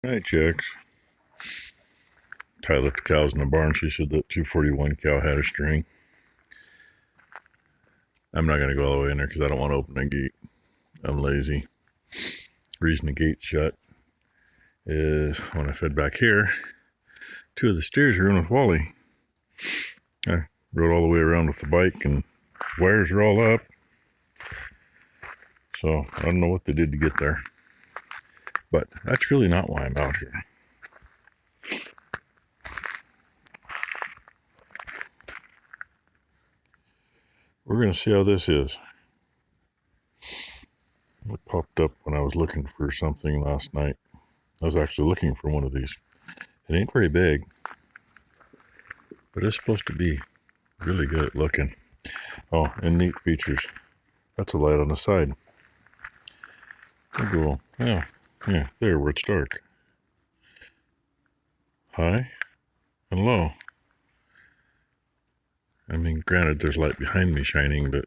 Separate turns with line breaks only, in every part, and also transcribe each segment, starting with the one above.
Hi, chicks. Ty left the cows in the barn. She said that 241 cow had a string. I'm not going to go all the way in there because I don't want to open the gate. I'm lazy. The reason the gate's shut is when I fed back here, two of the steers are in with Wally. I rode all the way around with the bike and wires are all up. So I don't know what they did to get there. But that's really not why I'm out here. We're going to see how this is. It popped up when I was looking for something last night. I was actually looking for one of these. It ain't very big, but it's supposed to be really good looking. Oh, and neat features. That's a light on the side. Cool. Yeah, there where it's dark. High and low. I mean, granted, there's light behind me shining, but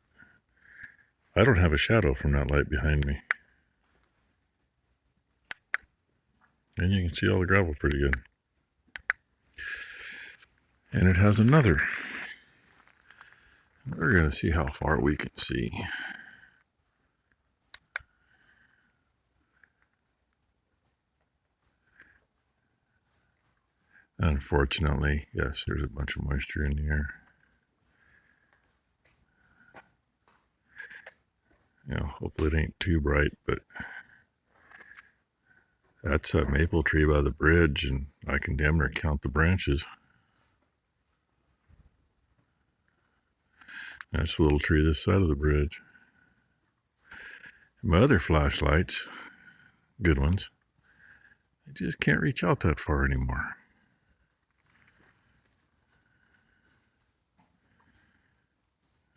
I don't have a shadow from that light behind me. And you can see all the gravel pretty good. And it has another. We're going to see how far we can see. Unfortunately, yes, there's a bunch of moisture in the air. You know, hopefully it ain't too bright, but that's that maple tree by the bridge, and I can damn near count the branches. That's the little tree this side of the bridge. My other flashlights, good ones, I just can't reach out that far anymore.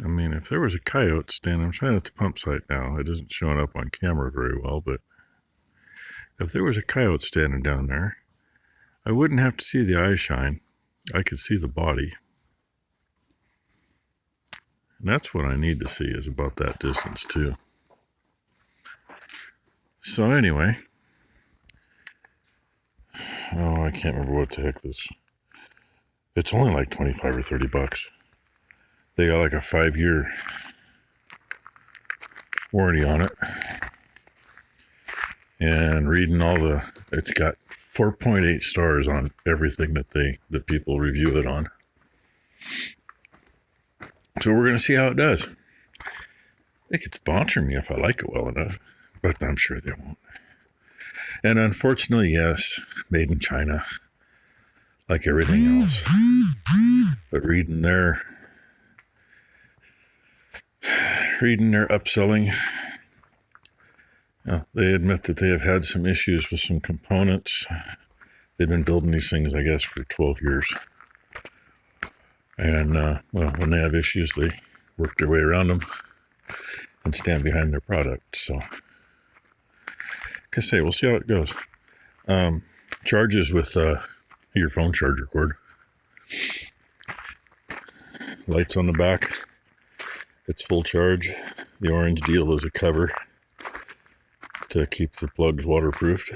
I mean, if there was a coyote standing, I'm trying at the pump site now. It isn't showing up on camera very well, but if there was a coyote standing down there, I wouldn't have to see the eye shine. I could see the body. And that's what I need to see, is about that distance too. So anyway, oh, I can't remember what the heck this. It's only like 25 or 30 bucks. They got like a 5-year warranty on it. And reading all the, it's got 4.8 stars on everything that people review it on. So we're going to see how it does. They could sponsor me if I like it well enough, but I'm sure they won't. And unfortunately, yes, made in China, like everything else. But reading their upselling, they admit that they have had some issues with some components. They've been building these things, I guess, for 12 years. And, well, when they have issues, they work their way around them and stand behind their product. So, like I say, we'll see how it goes. Charges with your phone charger cord. Lights on the back. It's full charge. The orange deal is a cover to keep the plugs waterproofed.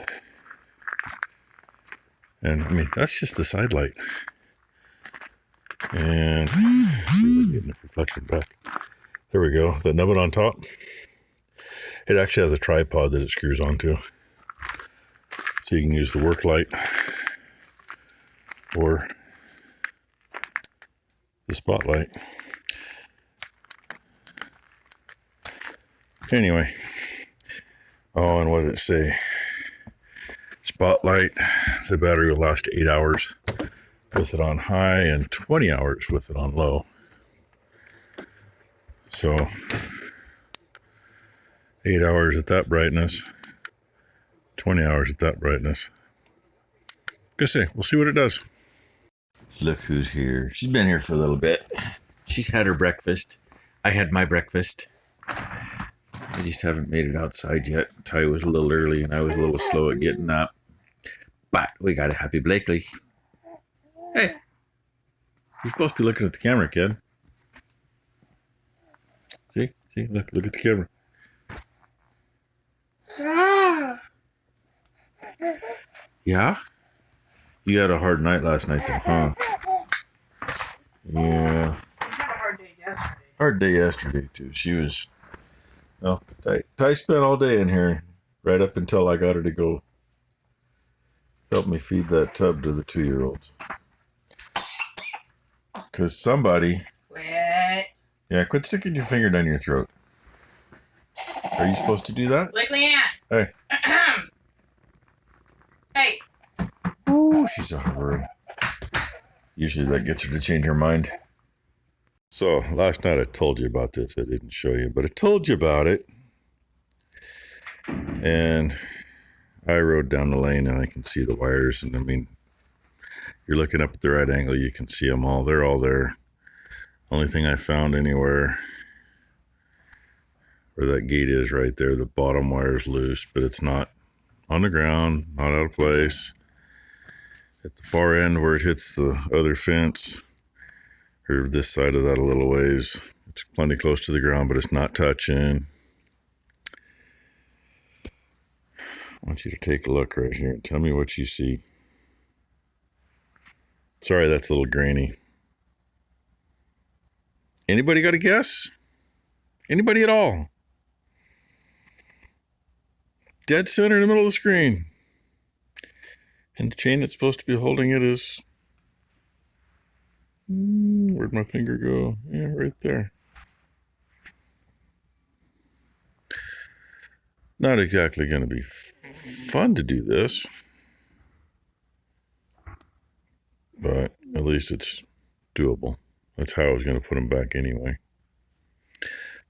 And, I mean, that's just the side light. And see if we can get the reflection back. There we go. The nubbin on top. It actually has a tripod that it screws onto. So you can use the work light or the spotlight. Anyway. Oh, and what did it say? Spotlight. The battery will last 8 hours with it on high and 20 hours with it on low. So 8 hours at that brightness, 20 hours at that brightness. Good say, we'll see what it does.
Look who's here. She's been here for a little bit. She's had her breakfast. I had my breakfast. I just haven't made it outside yet. Ty was a little early and I was a little slow at getting up. But we got a happy Blakely. Hey, you're supposed to be looking at the camera, kid. See, look at the camera. Yeah? You had a hard night last night then, huh? Yeah.
I had a hard day yesterday.
Hard day yesterday, too. She was... Well, Ty spent all day in here, right up until I got her to go help me feed that tub to the 2-year-olds. Because somebody...
Quit.
Yeah, quit sticking your finger down your throat. Are you supposed to do that?
Like Leanne.
Hey.
Hey.
Ooh, she's a hoverer. Usually that gets her to change her mind.
So last night I told you about this. I didn't show you, but I told you about it. And I rode down the lane and I can see the wires. And I mean, you're looking up at the right angle, you can see them all. They're all there. Only thing I found anywhere where that gate is right there, the bottom wire is loose, but it's not on the ground, not out of place. At the far end where it hits the other fence, or this side of that a little ways, it's plenty close to the ground, but it's not touching. I want you to take a look right here and tell me what you see. Sorry, that's a little grainy. Anybody got a guess? Anybody at all? Dead center in the middle of the screen. And the chain that's supposed to be holding it is... Where'd my finger go? Yeah, right there. Not exactly going to be fun to do this. But at least it's doable. That's how I was going to put them back anyway.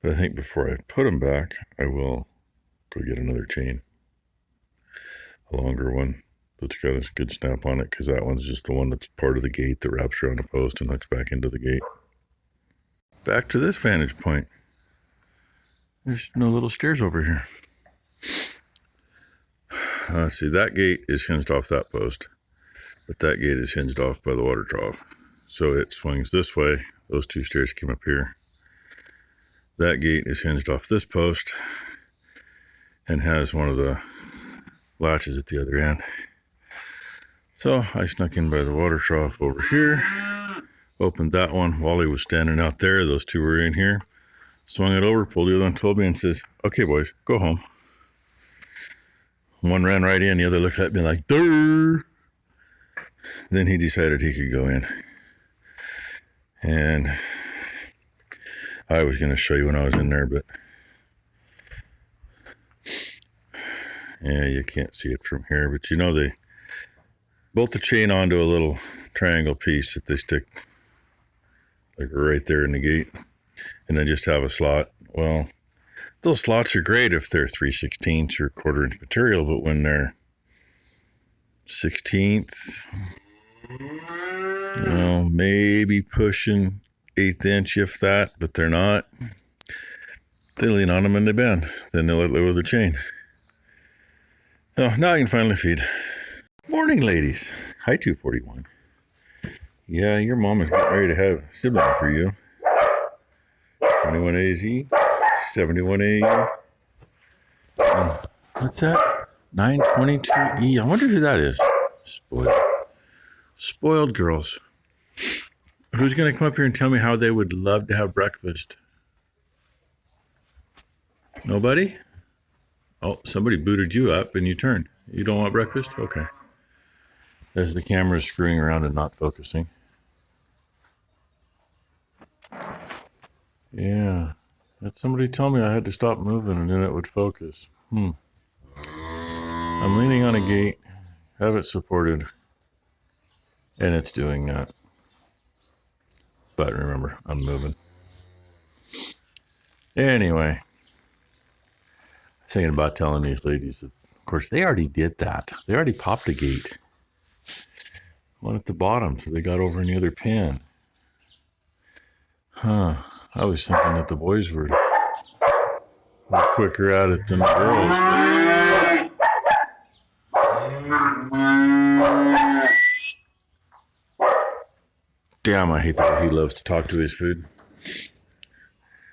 But I think before I put them back, I will go get another chain. A longer one that's got a good snap on it, because that one's just the one that's part of the gate that wraps around a post and hooks back into the gate. Back to this vantage point. There's no little stairs over here. See, that gate is hinged off that post, but that gate is hinged off by the water trough. So it swings this way. Those two stairs came up here. That gate is hinged off this post and has one of the latches at the other end. So I snuck in by the water trough over here, opened that one. Wally was standing out there. Those two were in here. Swung it over, pulled the other one, told me, and says, "Okay, boys, go home." One ran right in. The other looked at me like, "Durr." Then he decided he could go in. And I was going to show you when I was in there, but yeah, you can't see it from here. But you know, they bolt the chain onto a little triangle piece that they stick like right there in the gate, and then just have a slot. Well, those slots are great if they're 3/16 or 1/4 inch material, but when they're 1/16, you know, maybe pushing 1/8 inch, if that, but they're not. They lean on them and they bend. Then they let go of the chain. Oh, now I can finally feed. Morning, ladies. Hi, 241. Yeah, your mom is getting ready to have a sibling for you. 21 AZ, 71 AU. What's that? 922E. I wonder who that is. Spoiled girls. Who's going to come up here and tell me how they would love to have breakfast? Nobody? Oh, somebody booted you up and you turned. You don't want breakfast? Okay. As the camera is screwing around and not focusing. Yeah. Had somebody tell me I had to stop moving and then it would focus. I'm leaning on a gate, have it supported, and it's doing that. But remember, I'm moving. Anyway, I was thinking about telling these ladies that, of course, they already did that. They already popped a gate. One at the bottom, so they got over in the other pen. I was thinking that the boys were quicker at it than the girls. Damn, I hate that he loves to talk to his food.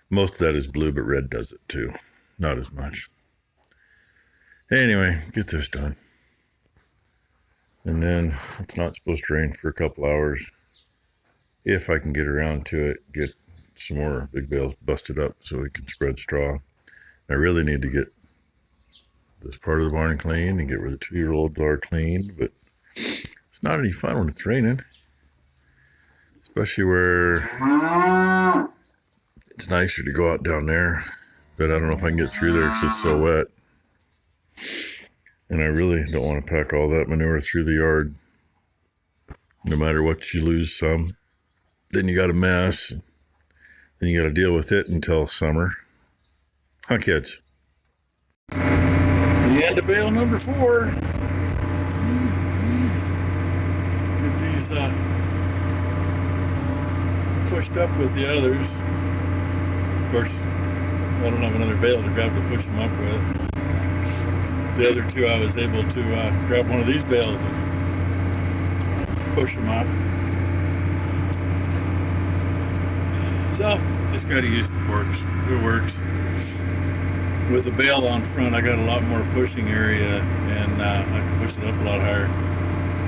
Most of that is blue, but red does it too. Not as much. Anyway, get this done. And then it's not supposed to rain for a couple hours. If I can get around to it, get some more big bales busted up so we can spread straw. I really need to get this part of the barn cleaned and get where the 2-year-olds are cleaned, but it's not any fun when it's raining, especially where it's nicer to go out down there, but I don't know if I can get through there because it's so wet. And I really don't want to pack all that manure through the yard. No matter what, you lose some. Then you got a mess. Then you got to deal with it until summer. Huh, kids? The end of bale number 4. Get these pushed up with the others. Of course, I don't have another bale to grab to push them up with. The other 2, I was able to grab one of these bales and push them up. So, just got to use the forks. It works. With the bale on front, I got a lot more pushing area, and I can push it up a lot higher.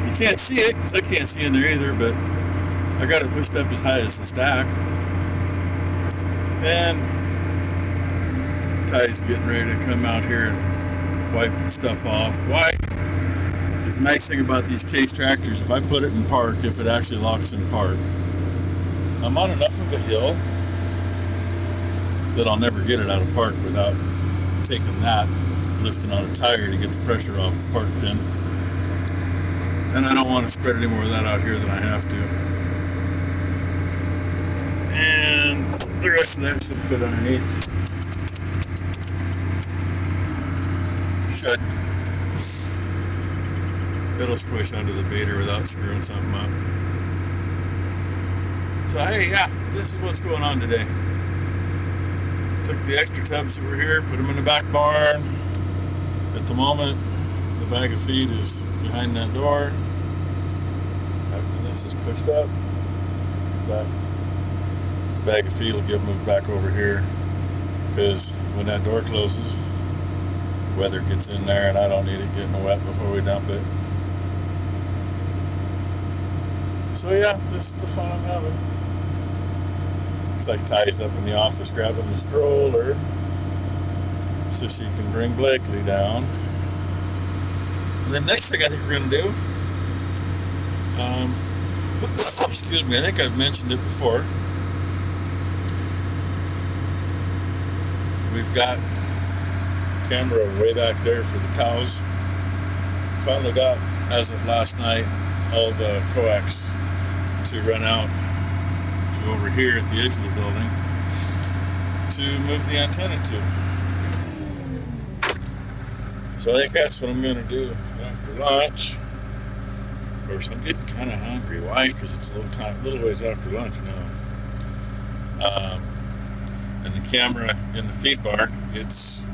You can't see it, because I can't see in there either, but I got it pushed up as high as the stack. And Ty's getting ready to come out here and wipe the stuff off. Why? It's the nice thing about these case tractors, if I put it in park, if it actually locks in park, I'm on enough of a hill that I'll never get it out of park without taking that, lifting on a tire to get the pressure off the park pin. And I don't want to spread any more of that out here than I have to. And the rest of that should fit underneath. Should. It'll squish under the baiter without screwing something up. So hey, yeah, this is what's going on today. Took the extra tubs that were here, put them in the back barn. At the moment, the bag of feed is behind that door. After this is pushed up, that bag of feed will get moved back over here, because when that door closes, weather gets in there and I don't need it getting wet before we dump it. So yeah, this is the fun I'm having. Looks like Ty's up in the office grabbing the stroller so she can bring Blakely down. And the next thing I think we're going to do, excuse me, I think I've mentioned it before. We've got camera way back there for the cows. Finally got, as of last night, all the coax to run out to over here at the edge of the building to move the antenna to. So I think that's what I'm going to do after lunch. Of course, I'm getting kind of hungry. Why? Because it's a little ways after lunch now. And the camera in the feed barn, it's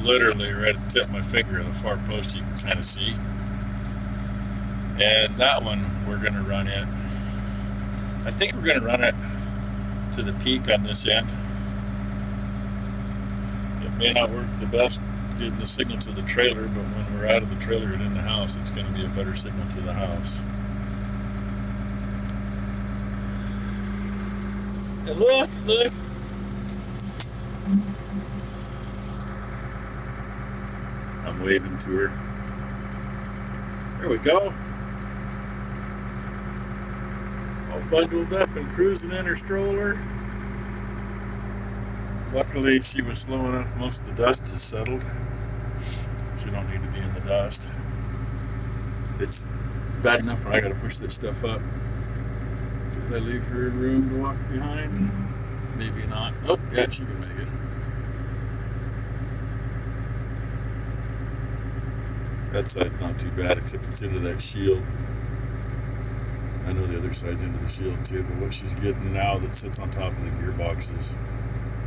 literally right at the tip of my finger in the far post, you can kind of see. And that one we're going to run in. I think we're going to run it to the peak on this end. It may not work the best getting the signal to the trailer, but when we're out of the trailer and in the house, it's going to be a better signal to the house. And look. I'm waving to her. There we go. All bundled up and cruising in her stroller. Luckily, she was slow enough, most of the dust has settled. She don't need to be in the dust. It's bad enough when I gotta push that stuff up. Did I leave her room to walk behind? Maybe not. Oh, yeah, she can make it. That side's not too bad, except it's into that shield. I know the other side's into the shield too, but what she's getting now that sits on top of the gearboxes.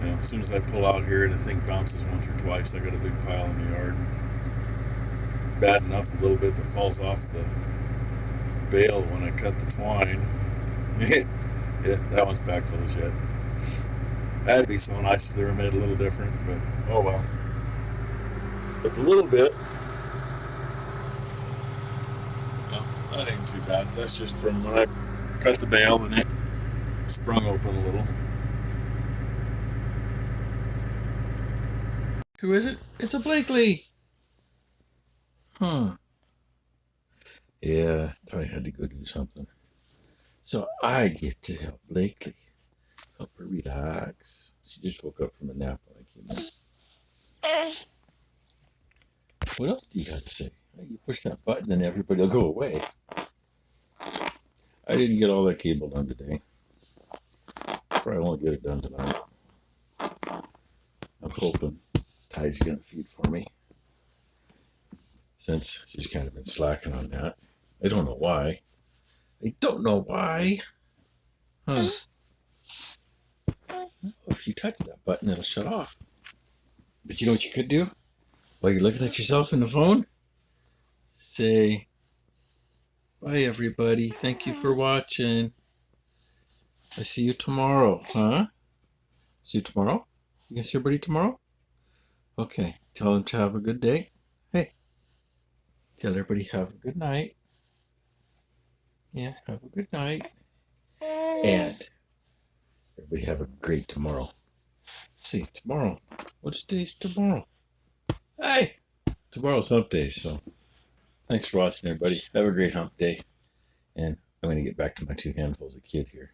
You know, as soon as I pull out here, the thing bounces once or twice. I got a big pile in the yard. Bad enough a little bit that falls off the bale when I cut the twine. Yeah, that one's back full of shit. That'd be so nice if they were made a little different, but oh well. But the little bit That ain't too bad. That's just from when I cut the bale and it sprung open a little. Who is it? It's a Blakely. Huh.
Yeah, I had to go do something. So I get to help Blakely. Help her relax. She just woke up from a nap when I came in. What else do you got to say? You push that button and everybody will go away. I didn't get all that cable done today. Probably won't get it done tonight. I'm hoping Ty's gonna feed for me, since she's kind of been slacking on that. I don't know why. I don't know why. Huh. If you touch that button, it'll shut off. But you know what you could do? While you're looking at yourself in the phone? Say, bye everybody. Thank you for watching. I see you tomorrow, huh? See you tomorrow? You gonna see everybody tomorrow? Okay. Tell them to have a good day. Hey. Tell everybody have a good night. Yeah, have a good night. And everybody have a great tomorrow. See, tomorrow. What's day's tomorrow? Hey! Tomorrow's hump day, so thanks for watching, everybody. Have a great hump day. And I'm going to get back to my 2 handfuls of kid here.